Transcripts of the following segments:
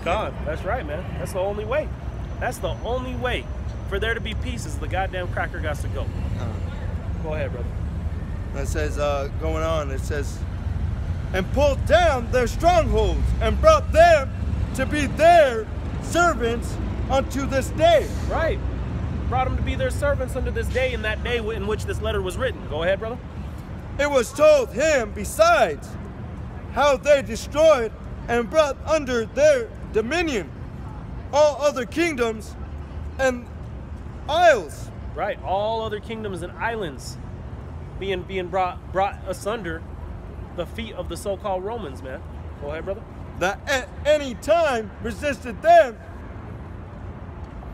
God, that's right, man. That's the only way. That's the only way for there to be peace is the goddamn cracker got to go. Go ahead, brother. It says, going on, it says, and pulled down their strongholds and brought them to be their servants unto this day. Right. Brought them to be their servants unto this day, in that day in which this letter was written. Go ahead, brother. It was told him besides how they destroyed and brought under their dominion all other kingdoms and isles. Right. All other kingdoms and islands being brought asunder the feet of the so-called Romans, man. Go ahead, brother. That at any time resisted them,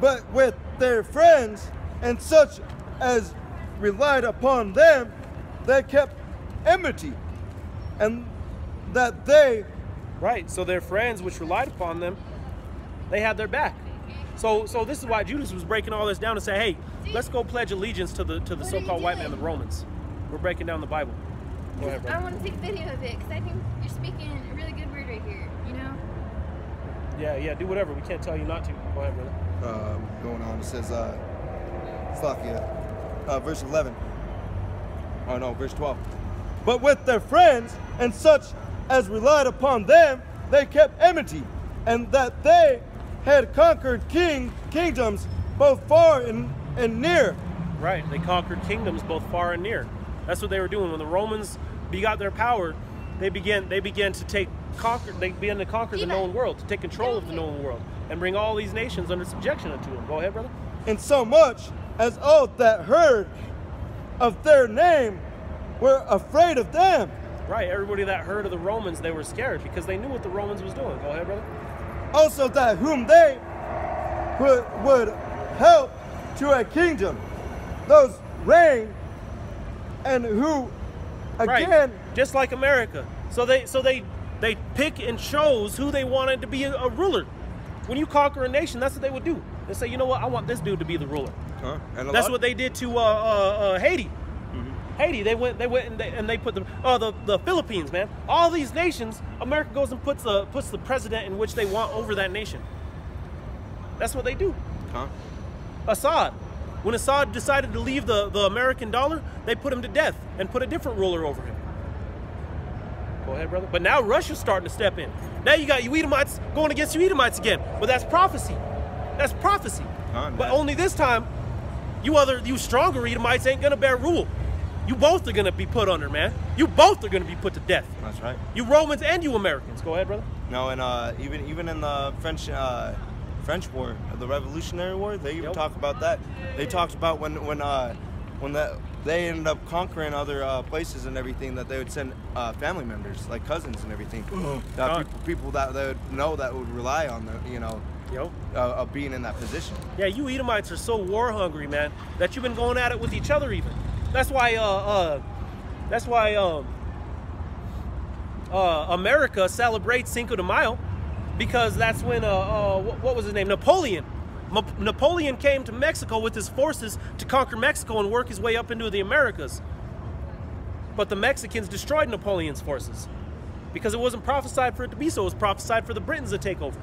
but with their friends and such as relied upon them, they kept enmity, and that they... Right, so their friends which relied upon them, they had their back. So this is why Judas was breaking all this down and say, hey, let's go pledge allegiance to the so-called white man, the Romans. We're breaking down the Bible. Go ahead, brother. I want to take video of it because I think you're speaking a really good word right here, you know? Yeah, do whatever. We can't tell you not to. Go ahead, brother. Going on, it says, verse 11. Oh no, verse 12. But with their friends and such as relied upon them, they kept enmity, and that they had conquered kingdoms both far and near. Right, they conquered kingdoms both far and near. That's what they were doing. When the Romans begot their power, they began to conquer the known world, to take control of the known world, and bring all these nations under subjection unto them. Go ahead, brother. And so much as all that heard of their name were afraid of them. Right, everybody that heard of the Romans, they were scared because they knew what the Romans was doing. Go ahead, brother. Also that whom they would help to a kingdom, those reign, and who again... Right. Just like America. So they pick and chose who they wanted to be a ruler. When you conquer a nation, that's what they would do. They say, you know what, I want this dude to be the ruler. That's what they did to Haiti. Haiti, they went and they put the Philippines, man. All these nations, America goes and puts the president in which they want over that nation. That's what they do. Assad, when Assad decided to leave the American dollar, they put him to death and put a different ruler over him. Go ahead, brother. But now Russia's starting to step in. Now you got you Edomites going against you Edomites again. But that's prophecy. That's prophecy. But only this time, you stronger Edomites ain't gonna bear rule. You both are going to be put under, man. You both are going to be put to death. That's right. You Romans and you Americans. Go ahead, brother. No, and even in the French War, the Revolutionary War, they even talk about that. They talked about when they ended up conquering other places and everything, that they would send family members, like cousins and everything. People that they would know, that would rely on them, you know, of being in that position. Yeah, you Edomites are so war hungry, man, that you've been going at it with each other even. That's why America celebrates Cinco de Mayo, because that's when what was his name? Napoleon. Napoleon came to Mexico with his forces to conquer Mexico and work his way up into the Americas. But the Mexicans destroyed Napoleon's forces because it wasn't prophesied for it to be so. It was prophesied for the Britons to take over.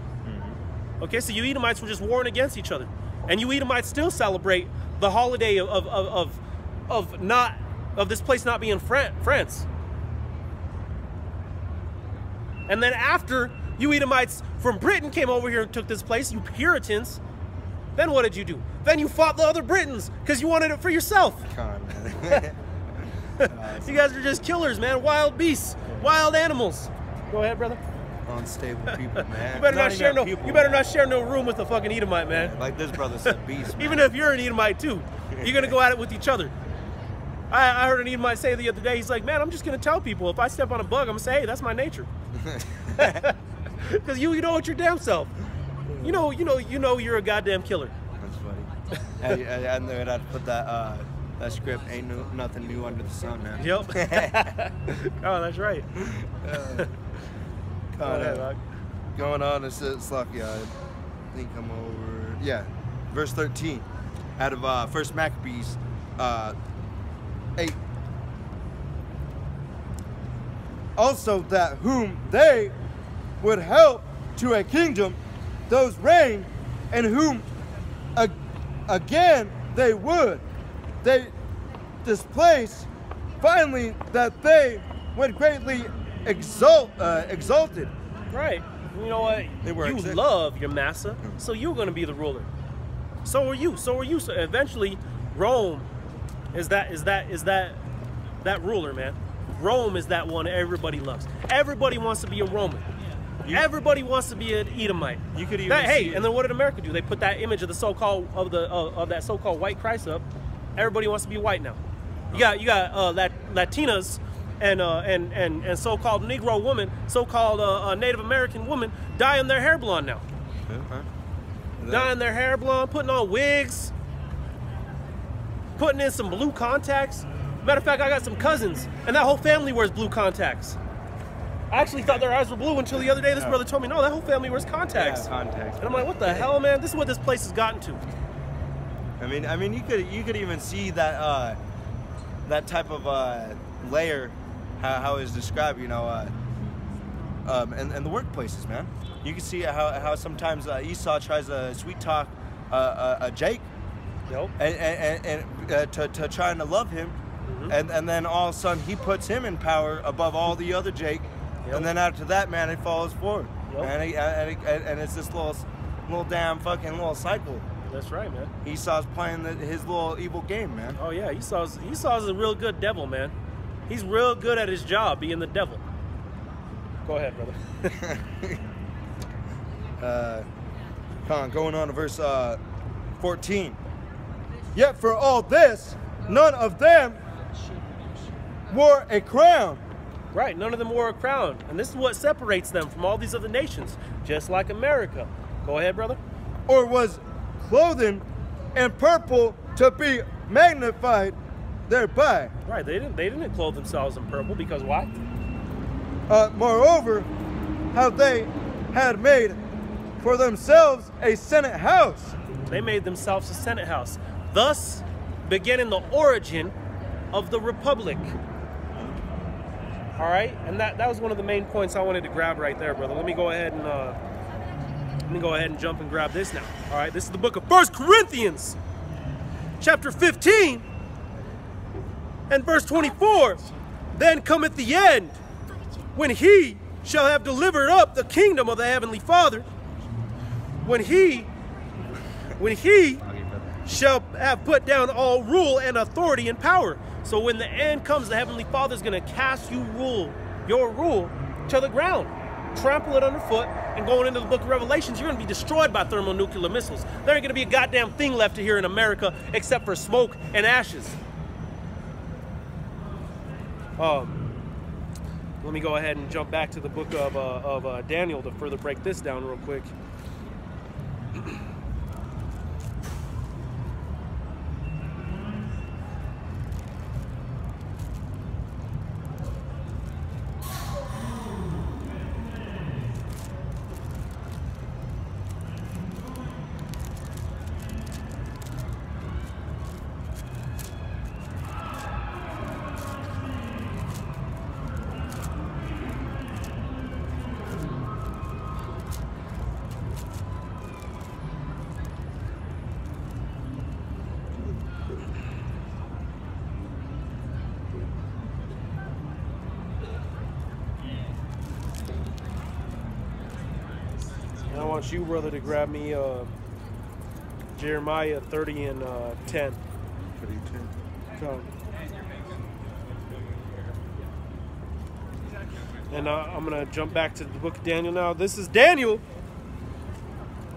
Okay, so you Edomites were just warring against each other, and you Edomites still celebrate the holiday of this place not being France. And then after you Edomites from Britain came over here and took this place, you Puritans, then what did you do? Then you fought the other Britons because you wanted it for yourself. Come on, man. You guys are just killers, man. Wild beasts, wild animals. Go ahead, brother. Unstable people, man. You better not share no room with a fucking Edomite, man. Like this brother said, beast. Even if you're an Edomite too, you're gonna go at it with each other. I heard an Edomite say the other day, he's like, man, I'm just gonna tell people if I step on a bug, I'm gonna say, hey, that's my nature. Because you know it's your damn self. You know you're a goddamn killer. That's funny. And then I'd put that script, ain't nothing new under the sun, man. Yep. Oh, that's right. Going on, it's like, I think I'm over, verse 13, out of 1 Maccabees 8. Also that whom they would help to a kingdom, those reign, and whom again they would. They displace finally that they would greatly exalted. Right. You know what? You love your massa, so you're going to be the ruler. So are you. So eventually, Rome is that ruler, man. Rome is that one everybody loves. Everybody wants to be a Roman. Everybody wants to be an Edomite. You could even and then what did America do? They put that image of the so-called of that so-called white Christ up. Everybody wants to be white now. You got Latinas and so-called Negro women, so-called Native American women dyeing their hair blonde now. Dyeing their hair blonde, putting on wigs, putting in some blue contacts. Matter of fact, I got some cousins, and that whole family wears blue contacts. I actually thought their eyes were blue until the other day. This brother told me, no, that whole family wears contacts. Yeah, contacts. And I'm like, what the hell, man? This is what this place has gotten to. I mean, you could even see that that type of layer, how it's described, you know, and the workplaces, man. You can see how sometimes Esau tries to sweet talk Jake, yep. and to trying to love him. And then all of a sudden he puts him in power above all the other Jake, and then after that, man, it follows forward, and it's this little damn fucking little cycle. That's right, man. Esau's playing his little evil game, man. Oh yeah, Esau's a real good devil, man. He's real good at his job, being the devil. Go ahead, brother. Going on to verse 14. Yet for all this, none of them wore a crown. Right, none of them wore a crown. And this is what separates them from all these other nations, just like America. Go ahead, brother. Or was clothing in purple to be magnified thereby. Right, they didn't clothe themselves in purple because why? Moreover, how they had made for themselves a Senate house. They made themselves a Senate house, thus beginning the origin of the Republic. All right, and that was one of the main points I wanted to grab right there, brother. Let me go ahead and jump and grab this now. All right, this is the book of 1 Corinthians, chapter 15, and verse 24. Then cometh the end, when he shall have delivered up the kingdom of the heavenly Father, when he shall have put down all rule and authority and power. So when the end comes, the Heavenly Father is going to cast your rule to the ground, trample it underfoot, and going into the book of Revelations, you're going to be destroyed by thermonuclear missiles. There ain't going to be a goddamn thing left here in America except for smoke and ashes. Let me go ahead and jump back to the book of Daniel to further break this down real quick. I want you, brother, to grab me Jeremiah 30 and 10. 30 and 10. Come. And I'm going to jump back to the book of Daniel now. This is Daniel,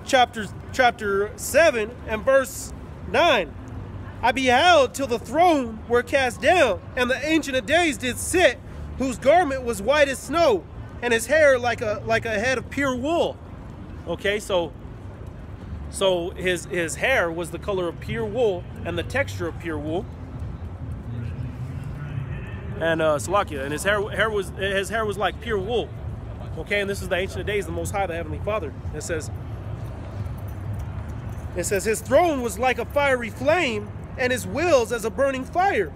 chapter 7 and verse 9. I beheld till the throne were cast down, and the Ancient of Days did sit, whose garment was white as snow, and his hair like a head of pure wool. Okay, so his hair was the color of pure wool and the texture of pure wool. And Salakia, and his hair was like pure wool. Okay, and this is the Ancient of Days, the Most High, the Heavenly Father. It says his throne was like a fiery flame, and his wheels as a burning fire.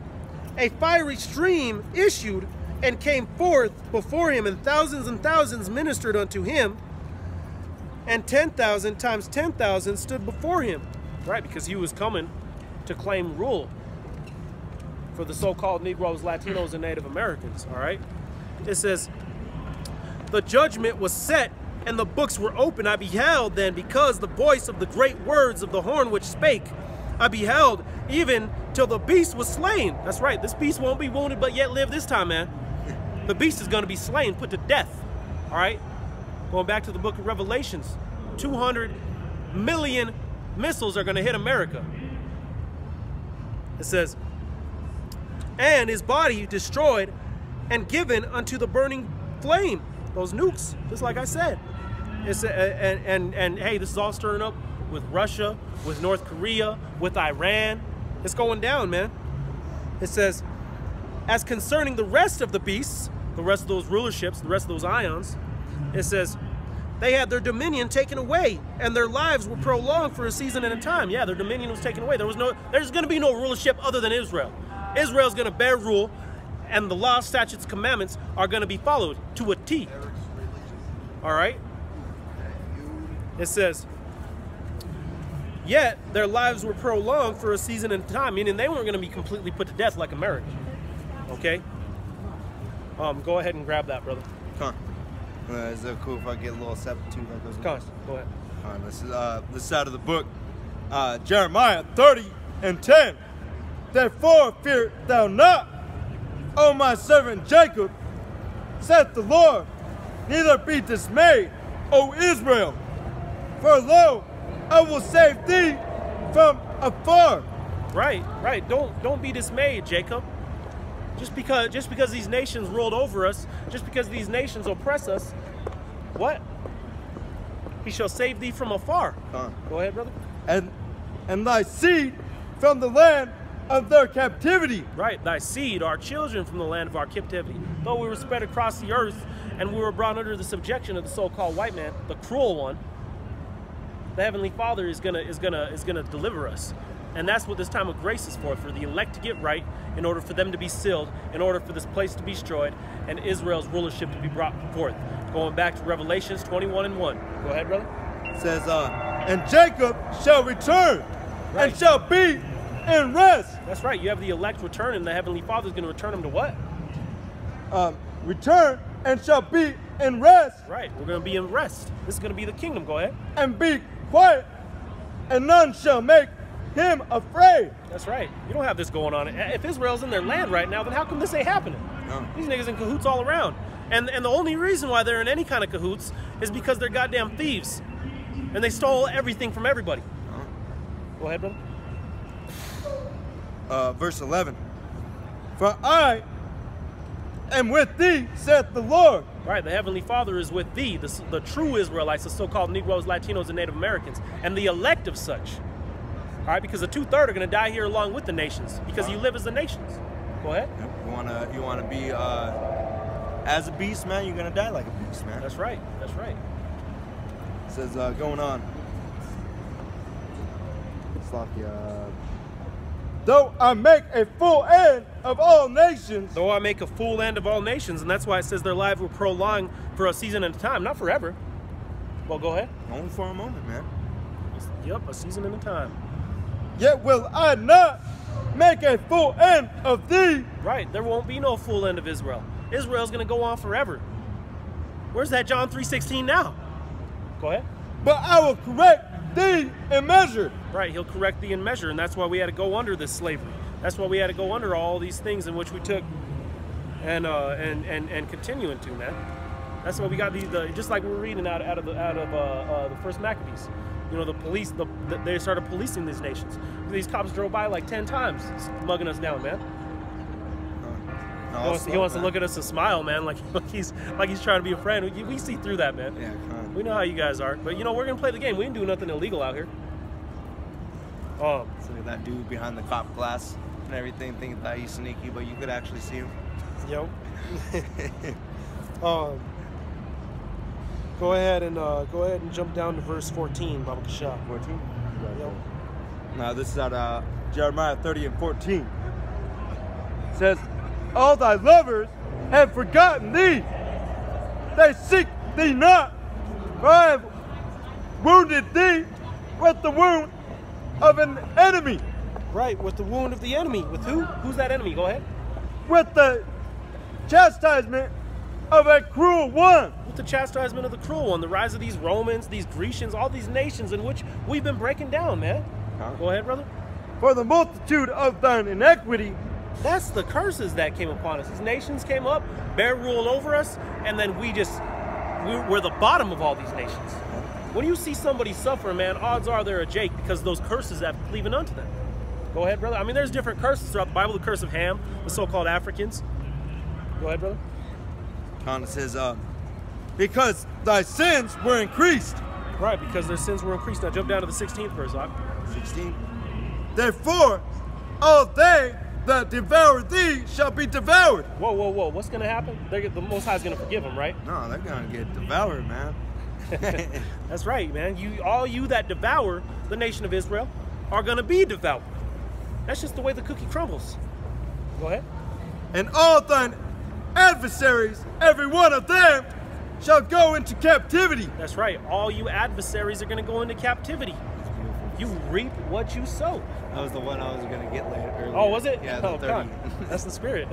A fiery stream issued and came forth before him, and thousands ministered unto him. and 10,000 times 10,000 stood before him. Right, because he was coming to claim rule for the so-called Negroes, Latinos, and Native Americans, all right? It says, the judgment was set, and the books were open. I beheld then, because the voice of the great words of the horn which spake, I beheld even till the beast was slain. That's right, this beast won't be wounded, but yet live this time, man. The beast is going to be slain, put to death, all right? Going back to the book of Revelations, 200 million missiles are going to hit America. It says, and his body destroyed and given unto the burning flame. Those nukes, just like I said. It's and hey, this is all stirring up with Russia, with North Korea, with Iran. It's going down, man. It says, as concerning the rest of the beasts, the rest of those rulerships, the rest of those ions, it says, they had their dominion taken away, and their lives were prolonged for a season and a time. Yeah, their dominion was taken away. There's going to be no rulership other than Israel. Israel's going to bear rule, and the law, statutes, commandments are going to be followed to a T. All right? It says, yet their lives were prolonged for a season and a time, meaning they weren't going to be completely put to death like America. Okay? Go ahead and grab that, brother. Come on. Is it cool if I get a little substitute that goes? Come on, go ahead. All right, this is out of the book, Jeremiah 30:10. Therefore fear thou not, O my servant Jacob, saith the Lord, neither be dismayed, O Israel, for lo, I will save thee from afar. Right, right. Don't be dismayed, Jacob. Just because these nations rolled over us, just because these nations oppress us, what? He shall save thee from afar. Go ahead, brother. And thy seed from the land of their captivity. Right, thy seed, our children, from the land of our captivity. Though we were spread across the earth and we were brought under the subjection of the so-called white man, the cruel one, the Heavenly Father is gonna deliver us. And that's what this time of grace is for the elect to get right, in order for them to be sealed, in order for this place to be destroyed, and Israel's rulership to be brought forth. Going back to Revelations 21:1. Go ahead, brother. It says, and Jacob shall return, right, and shall be in rest. That's right. You have the elect return, and the Heavenly Father is going to return them to what? Return and shall be in rest. Right. We're going to be in rest. This is going to be the kingdom. Go ahead. And be quiet, and none shall make him afraid. That's right. You don't have this going on. If Israel's in their land right now, then how come this ain't happening? No. These niggas in cahoots all around. And the only reason why they're in any kind of cahoots is because they're goddamn thieves. And they stole everything from everybody. Go ahead, brother. Verse 11. For I am with thee, saith the Lord. Right, the Heavenly Father is with thee, the true Israelites, the so-called Negroes, Latinos, and Native Americans, and the elect of such. All right, because the 2/3 are going to die here along with the nations, because you live as the nations. Go ahead. You wanna be as a beast, man. You're gonna die like a beast, man. That's right. That's right. It says going on. It's like though I make a full end of all nations. Though I make a full end of all nations, and that's why it says their lives will prolong for a season at a time, not forever. Well, go ahead. Only for a moment, man. Yep, a season at a time. Yet will I not make a full end of thee. Right, there won't be no full end of Israel. Israel's going to go on forever. Where's that John 3:16 now? Go ahead. But I will correct thee in measure. Right, he'll correct thee in measure, and that's why we had to go under this slavery. That's why we had to go under all these things in which we took and continuing to, man. That's why we got these, just like we were reading out of the first Maccabees. You know, the police, they started policing these nations. These cops drove by like 10 times, mugging us down, man. He wants to look at us and smile, man, like he's trying to be a friend. We see through that, man. Yeah, we know how you guys are, but you know, we're gonna play the game. We didn't do nothing illegal out here. So that dude behind the cop glass and everything, thinking that he's sneaky, but you could actually see him. Yo. Go ahead and jump down to verse 14, Baba Kasha. 14. Yep. Now this is out Jeremiah 30:14. It says, all thy lovers have forgotten thee. They seek thee not. For wounded thee with the wound of an enemy. Right, with the wound of the enemy. With who? Who's that enemy? Go ahead. With the chastisement of a cruel one. With the chastisement of the cruel one, the rise of these Romans, these Grecians, all these nations in which we've been breaking down, man. Go ahead, brother. For the multitude of thine iniquity. That's the curses that came upon us. These nations came up, bear rule over us, and then we're the bottom of all these nations. When you see somebody suffer, man, odds are they're a Jake because those curses have cleaving unto them. Go ahead, brother. I mean, there's different curses throughout the Bible. The curse of Ham, the so-called Africans. Go ahead, brother. It says, because thy sins were increased. Right, because their sins were increased. Now jump down to the 16th verse, Doc. 16. Therefore, all they that devour thee shall be devoured. Whoa, whoa, whoa. What's going to happen? The Most High is going to forgive them, right? No, they're going to get devoured, man. That's right, man. All you that devour the nation of Israel are going to be devoured. That's just the way the cookie crumbles. Go ahead. And all thine adversaries, every one of them, shall go into captivity. That's right. All you adversaries are going to go into captivity. You reap what you sow. That was the one I was going to get later. Earlier. Oh, was it? Yeah, the 30. God. That's the spirit.